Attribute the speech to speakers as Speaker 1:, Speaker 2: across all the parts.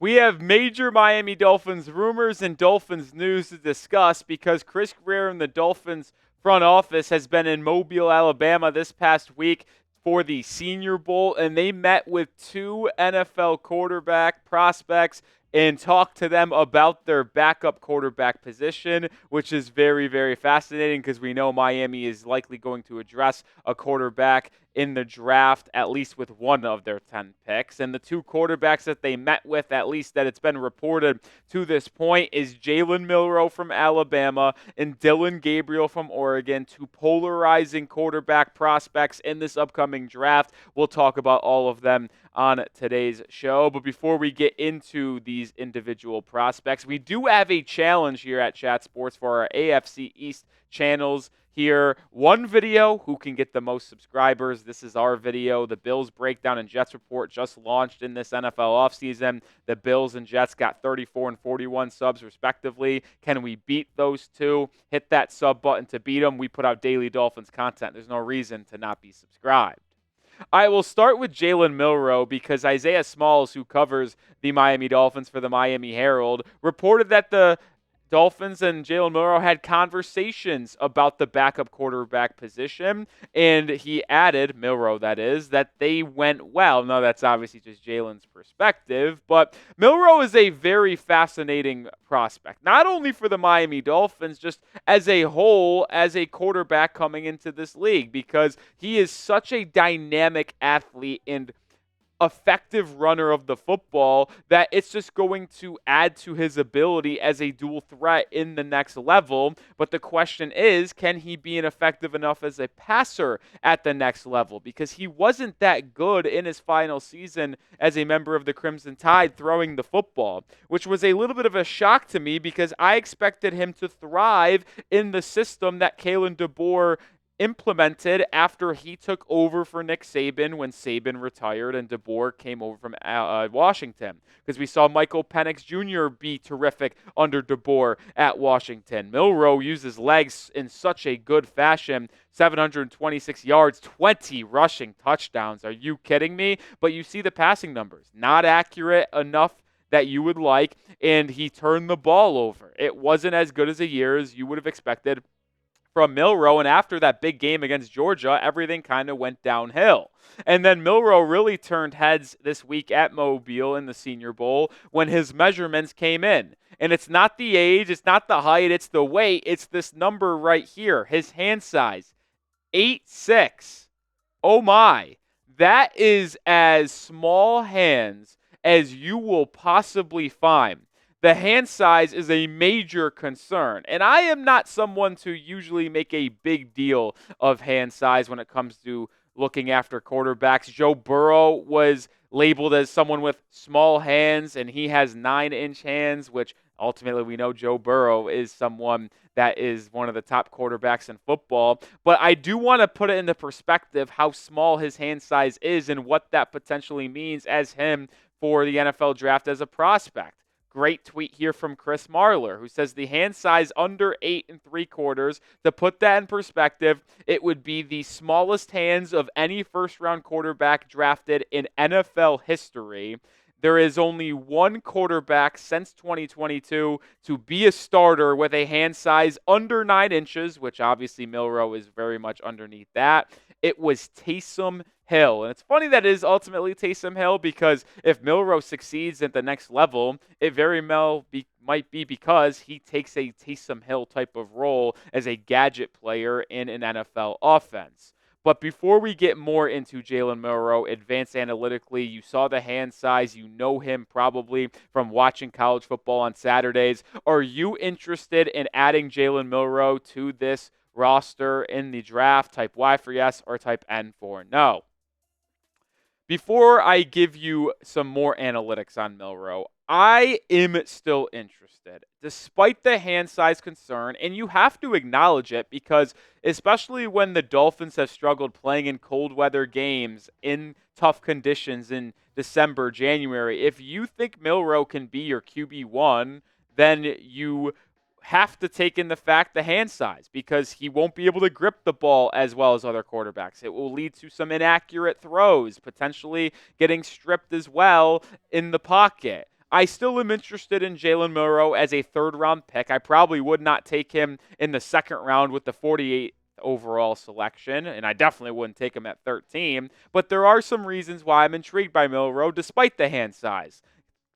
Speaker 1: We have major Miami Dolphins rumors and Dolphins news to discuss because Chris Grier and the Dolphins front office has been in Mobile, Alabama this past week for the Senior Bowl, and they met with two NFL quarterback prospects and talked to them about their backup quarterback position, which is very, very fascinating because we know Miami is likely going to address a quarterback in the draft, at least with one of their 10 picks. And the two quarterbacks that they met with, at least that it's been reported to this point, is Jalen Milroe from Alabama and Dillon Gabriel from Oregon, two polarizing quarterback prospects in this upcoming draft. We'll talk about all of them on today's show. But before we get into these individual prospects, we do have a challenge here at Chat Sports for our AFC East channels here. One video, who can get the most subscribers? This is our video. The Bills breakdown and Jets report just launched in this NFL offseason. The Bills and Jets got 34 and 41 subs respectively. Can we beat those two? Hit that sub button to beat them. We put out daily Dolphins content. There's no reason to not be subscribed. I will start with Jalen Milroe because Isaiah Smalls, who covers the Miami Dolphins for the Miami Herald, reported that the Dolphins and Jalen Milroe had conversations about the backup quarterback position, and he added, Milroe that is, that they went well. Now, that's obviously just Jalen's perspective, but Milroe is a very fascinating prospect, not only for the Miami Dolphins, just as a whole, as a quarterback coming into this league, because he is such a dynamic athlete and effective runner of the football that it's just going to add to his ability as a dual threat in the next level. But the question is, can he be effective enough as a passer at the next level? Because he wasn't that good in his final season as a member of the Crimson Tide throwing the football, which was a little bit of a shock to me because I expected him to thrive in the system that Kalen DeBoer implemented after he took over for Nick Saban when Saban retired and DeBoer came over from Washington. Because we saw Michael Penix Jr. be terrific under DeBoer at Washington. Milroe used his legs in such a good fashion. 726 yards, 20 rushing touchdowns. Are you kidding me? But you see the passing numbers. Not accurate enough that you would like, and he turned the ball over. It wasn't as good as a year as you would have expected from Milroe, and after that big game against Georgia, everything kind of went downhill. And then Milroe really turned heads this week at Mobile in the Senior Bowl when his measurements came in. And it's not the age, it's not the height, it's the weight, it's this number right here, his hand size, 8'6". Oh my, that is as small hands as you will possibly find. The hand size is a major concern. And I am not someone to usually make a big deal of hand size when it comes to looking after quarterbacks. Joe Burrow was labeled as someone with small hands, and he has 9-inch hands, which ultimately we know Joe Burrow is someone that is one of the top quarterbacks in football. But I do want to put it into perspective how small his hand size is and what that potentially means as him for the NFL draft as a prospect. Great tweet here from Chris Marler, who says the hand size under 8 3/4. To put that in perspective, it would be the smallest hands of any first-round quarterback drafted in NFL history. There is only one quarterback since 2022 to be a starter with a hand size under 9 inches, which obviously Milroe is very much underneath that. It was Taysom Hill. And it's funny that it is ultimately Taysom Hill because if Milroe succeeds at the next level, it very well might be because he takes a Taysom Hill type of role as a gadget player in an NFL offense. But before we get more into Jalen Milroe, advanced analytically, you saw the hand size. You know him probably from watching college football on Saturdays. Are you interested in adding Jalen Milroe to this roster in the draft? Type Y for yes or type N for no. Before I give you some more analytics on Milroe, I am still interested, despite the hand size concern, and you have to acknowledge it because especially when the Dolphins have struggled playing in cold weather games in tough conditions in December, January, if you think Milroe can be your QB1, then you have to take in the fact the hand size because he won't be able to grip the ball as well as other quarterbacks. It will lead to some inaccurate throws, potentially getting stripped as well in the pocket. I still am interested in Jalen Milroe as a third-round pick. I probably would not take him in the second round with the 48th overall selection, and I definitely wouldn't take him at 13. But there are some reasons why I'm intrigued by Milroe, despite the hand size.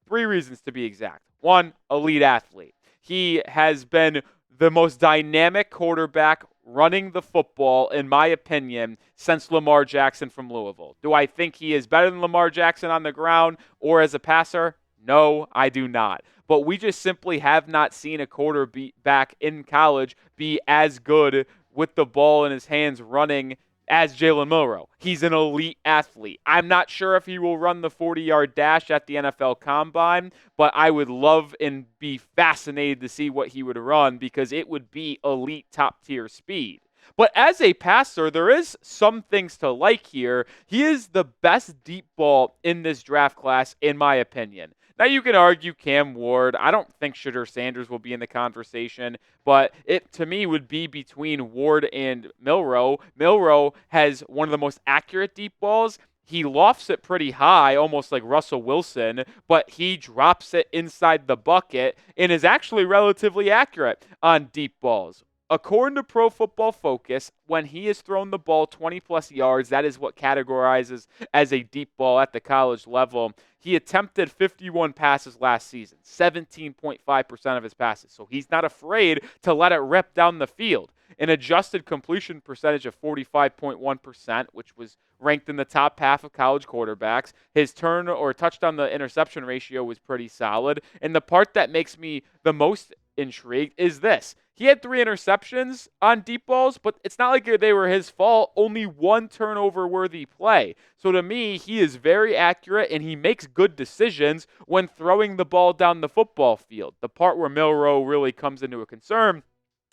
Speaker 1: 3 reasons to be exact. 1, elite athlete. He has been the most dynamic quarterback running the football, in my opinion, since Lamar Jackson from Louisville. Do I think he is better than Lamar Jackson on the ground or as a passer? No, I do not. But we just simply have not seen a quarterback in college be as good with the ball in his hands running as Jalen Milroe. He's an elite athlete. I'm not sure if he will run the 40-yard dash at the NFL Combine, but I would love and be fascinated to see what he would run because it would be elite top-tier speed. But as a passer, there is some things to like here. He is the best deep ball in this draft class, in my opinion. Now, you can argue Cam Ward. I don't think Shedeur Sanders will be in the conversation, but it, to me, would be between Ward and Milroe. Milroe has one of the most accurate deep balls. He lofts it pretty high, almost like Russell Wilson, but he drops it inside the bucket and is actually relatively accurate on deep balls. According to Pro Football Focus, when he has thrown the ball 20-plus yards, that is what categorizes as a deep ball at the college level. He attempted 51 passes last season, 17.5% of his passes. So he's not afraid to let it rip down the field. An adjusted completion percentage of 45.1%, which was ranked in the top half of college quarterbacks. His turn or touchdown to interception ratio was pretty solid. And the part that makes me the most intrigued is this. He had 3 interceptions on deep balls, but it's not like they were his fault. Only 1 turnover-worthy play. So to me, he is very accurate, and he makes good decisions when throwing the ball down the football field. The part where Milroe really comes into a concern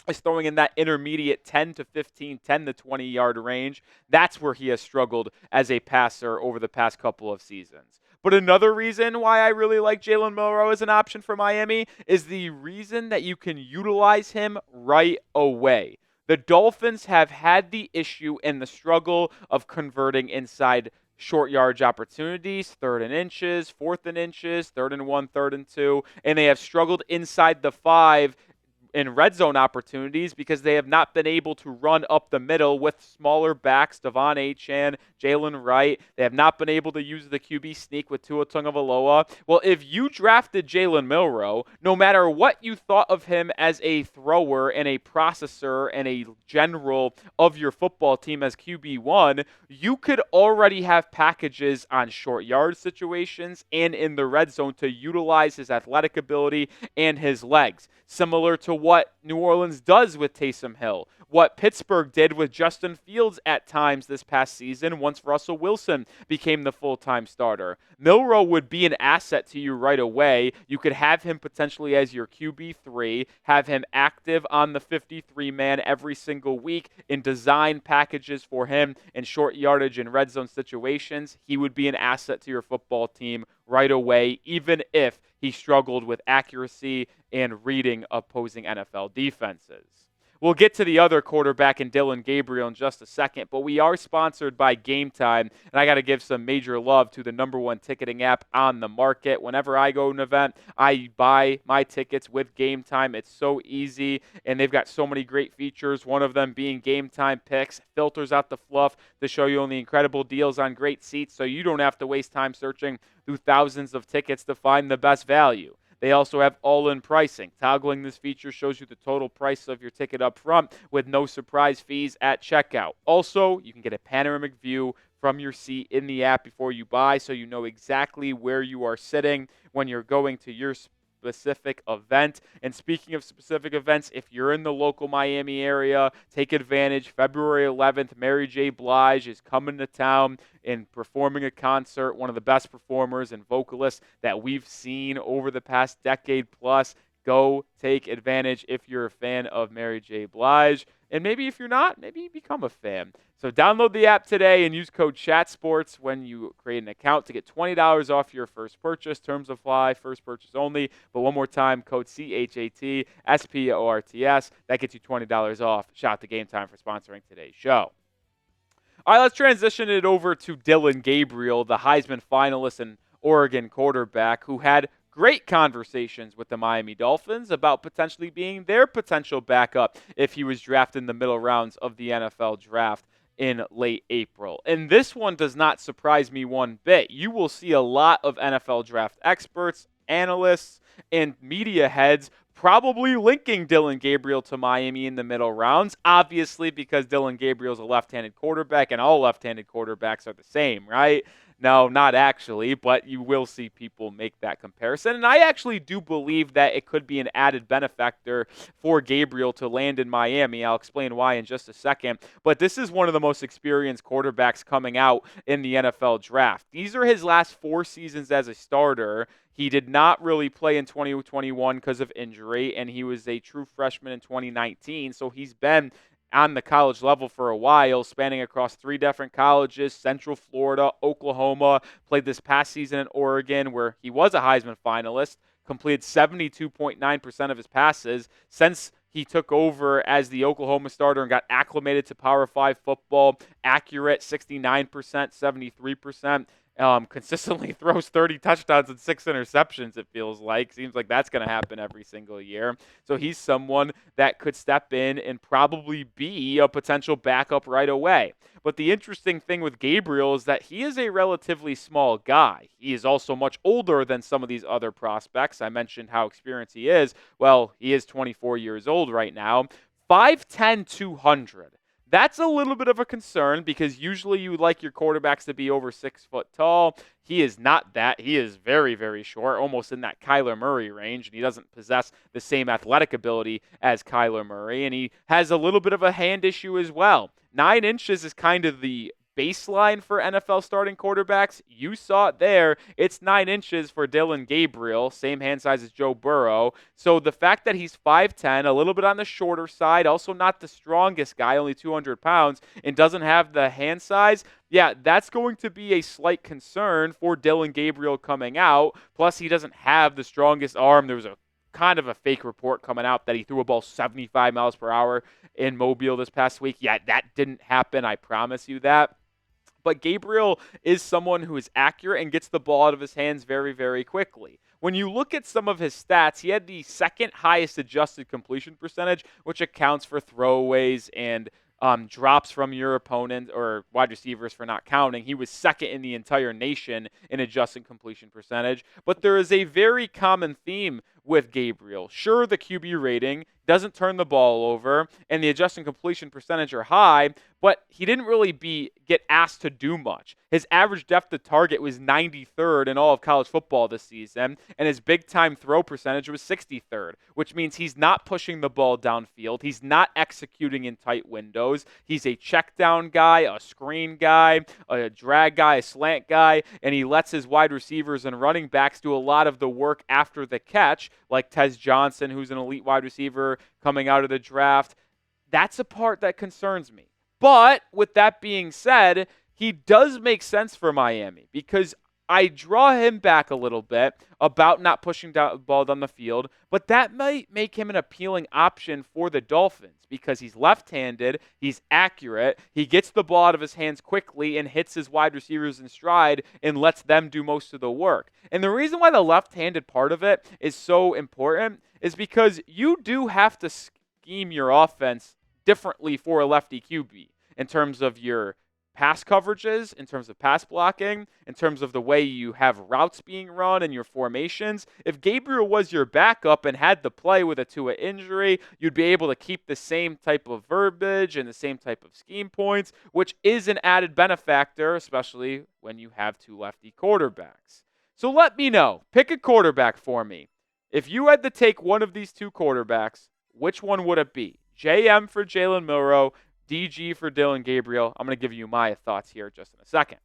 Speaker 1: is throwing in that intermediate 10 to 15, 10 to 20-yard range. That's where he has struggled as a passer over the past couple of seasons. But another reason why I really like Jalen Milroe as an option for Miami is the reason that you can utilize him right away. The Dolphins have had the issue and the struggle of converting inside short yardage opportunities, 3rd and inches, 4th and inches, 3rd and 1, 3rd and 2, and they have struggled inside the 5 in red zone opportunities because they have not been able to run up the middle with smaller backs, Devon Achane, Jalen Wright. They have not been able to use the QB sneak with Tua Tagovailoa. Well, if you drafted Jalen Milroe, no matter what you thought of him as a thrower and a processor and a general of your football team as QB1, you could already have packages on short yard situations and in the red zone to utilize his athletic ability and his legs. Similar to what New Orleans does with Taysom Hill, what Pittsburgh did with Justin Fields at times this past season once Russell Wilson became the full-time starter. Milroe would be an asset to you right away. You could have him potentially as your QB3, have him active on the 53-man every single week and design packages for him in short yardage and red zone situations. He would be an asset to your football team right away, even if he struggled with accuracy and reading opposing NFL defenses. We'll get to the other quarterback in Dillon Gabriel in just a second, but we are sponsored by GameTime, and I got to give some major love to the #1 ticketing app on the market. Whenever I go to an event, I buy my tickets with GameTime. It's so easy, and they've got so many great features, one of them being GameTime Picks, filters out the fluff to show you only incredible deals on great seats so you don't have to waste time searching through thousands of tickets to find the best value. They also have all-in pricing. Toggling this feature shows you the total price of your ticket up front with no surprise fees at checkout. Also, you can get a panoramic view from your seat in the app before you buy so you know exactly where you are sitting when you're going to your specific event. And speaking of specific events, if you're in the local Miami area, take advantage. February 11th, Mary J. Blige is coming to town and performing a concert, one of the best performers and vocalists that we've seen over the past decade plus. Go take advantage if you're a fan of Mary J. Blige. And maybe if you're not, maybe you become a fan. So download the app today and use code CHATSPORTS when you create an account to get $20 off your first purchase. Terms apply, first purchase only. But one more time, code CHATSPORTS. That gets you $20 off. Shout out to GameTime for sponsoring today's show. All right, let's transition it over to Dillon Gabriel, the Heisman finalist and Oregon quarterback who had great conversations with the Miami Dolphins about potentially being their potential backup if he was drafted in the middle rounds of the NFL draft in late April. And this one does not surprise me one bit. You will see a lot of NFL draft experts, analysts, and media heads probably linking Dillon Gabriel to Miami in the middle rounds, obviously because Dillon Gabriel is a left-handed quarterback, and all left-handed quarterbacks are the same, right? No, not actually, but you will see people make that comparison. And I actually do believe that it could be an added benefactor for Gabriel to land in Miami. I'll explain why in just a second. But this is one of the most experienced quarterbacks coming out in the NFL draft. These are his last 4 seasons as a starter. He did not really play in 2021 because of injury, and he was a true freshman in 2019. So he's been on the college level for a while, spanning across 3 different colleges, Central Florida, Oklahoma, played this past season in Oregon where he was a Heisman finalist, completed 72.9% of his passes. Since he took over as the Oklahoma starter and got acclimated to Power 5 football, accurate 69%, 73%. Consistently throws 30 touchdowns and 6 interceptions, it feels like. Seems like that's going to happen every single year. So he's someone that could step in and probably be a potential backup right away. But the interesting thing with Gabriel is that he is a relatively small guy. He is also much older than some of these other prospects. I mentioned how experienced he is. Well, he is 24 years old right now. 5'10", 200. That's a little bit of a concern because usually you would like your quarterbacks to be over 6 foot tall. He is not that. He is very, very short, almost in that Kyler Murray range, and he doesn't possess the same athletic ability as Kyler Murray, and he has a little bit of a hand issue as well. 9 inches is kind of the baseline for NFL starting quarterbacks. You saw it there. It's 9 inches for Dillon Gabriel, same hand size as Joe Burrow. So the fact that he's 5'10", a little bit on the shorter side, also not the strongest guy, only 200 pounds, and doesn't have the hand size, yeah, that's going to be a slight concern for Dillon Gabriel coming out. Plus, he doesn't have the strongest arm. There was a kind of a fake report coming out that he threw a ball 75 miles per hour in Mobile this past week. Yeah, that didn't happen. I promise you that. But Gabriel is someone who is accurate and gets the ball out of his hands very, very quickly. When you look at some of his stats, he had the second highest adjusted completion percentage, which accounts for throwaways and drops from your opponent or wide receivers for not counting. He was second in the entire nation in adjusted completion percentage. But there is a very common theme with Gabriel. Sure, the QB rating doesn't turn the ball over, and the adjusted completion percentage are high, but he didn't really get asked to do much. His average depth of target was 93rd in all of college football this season, and his big-time throw percentage was 63rd, which means he's not pushing the ball downfield. He's not executing in tight windows. He's a check-down guy, a screen guy, a drag guy, a slant guy, and he lets his wide receivers and running backs do a lot of the work after the catch, like Tez Johnson, who's an elite wide receiver coming out of the draft. That's a part that concerns me. But with that being said, he does make sense for Miami because I draw him back a little bit about not pushing the ball down the field, but that might make him an appealing option for the Dolphins because he's left-handed, he's accurate, he gets the ball out of his hands quickly and hits his wide receivers in stride and lets them do most of the work. And the reason why the left-handed part of it is so important is because you do have to scheme your offense differently for a lefty QB in terms of your pass coverages, in terms of pass blocking, in terms of the way you have routes being run and your formations. If Gabriel was your backup and had to play with a Tua injury, you'd be able to keep the same type of verbiage and the same type of scheme points, which is an added benefactor, especially when you have 2 lefty quarterbacks. So let me know. Pick a quarterback for me. If you had to take one of these 2 quarterbacks, which one would it be? JM for Jalen Milroe, DG for Dillon Gabriel. I'm going to give you my thoughts here just in a second.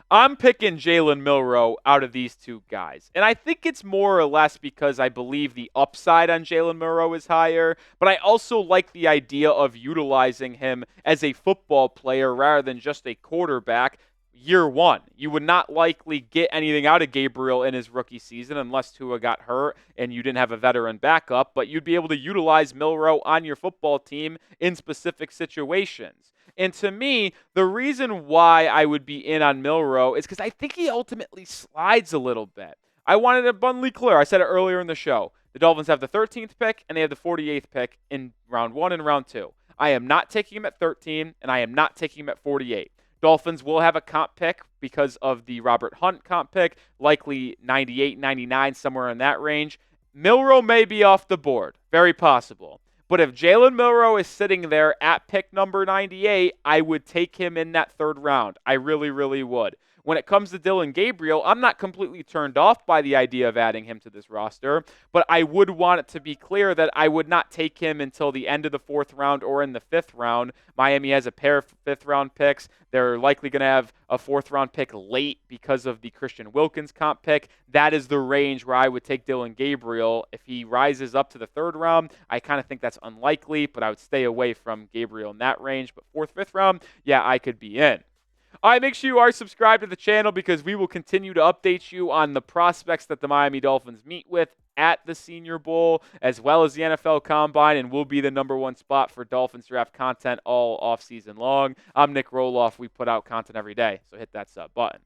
Speaker 1: I'm picking Jalen Milroe out of these 2 guys. And I think it's more or less because I believe the upside on Jalen Milroe is higher, but I also like the idea of utilizing him as a football player rather than just a quarterback. Year 1. You would not likely get anything out of Gabriel in his rookie season unless Tua got hurt and you didn't have a veteran backup, but you'd be able to utilize Milroe on your football team in specific situations. And to me, the reason why I would be in on Milroe is because I think he ultimately slides a little bit. I wanted it abundantly clear. I said it earlier in the show. The Dolphins have the 13th pick, and they have the 48th pick in round 1 and round 2. I am not taking him at 13, and I am not taking him at 48. Dolphins will have a comp pick because of the Robert Hunt comp pick, likely 98, 99, somewhere in that range. Milroe may be off the board. Very possible. But if Jalen Milroe is sitting there at pick number 98, I would take him in that third round. I really, really would. When it comes to Dillon Gabriel, I'm not completely turned off by the idea of adding him to this roster, but I would want it to be clear that I would not take him until the end of the 4th round or in the 5th round. Miami has a pair of 5th-round picks. They're likely going to have a 4th-round pick late because of the Christian Wilkins comp pick. That is the range where I would take Dillon Gabriel. If he rises up to the 3rd round, I kind of think that's unlikely, but I would stay away from Gabriel in that range. But 4th, 5th round, yeah, I could be in. All right, make sure you are subscribed to the channel because we will continue to update you on the prospects that the Miami Dolphins meet with at the Senior Bowl as well as the NFL Combine, and will be the #1 spot for Dolphins draft content all offseason long. I'm Nic Rohloff. We put out content every day, so hit that sub button.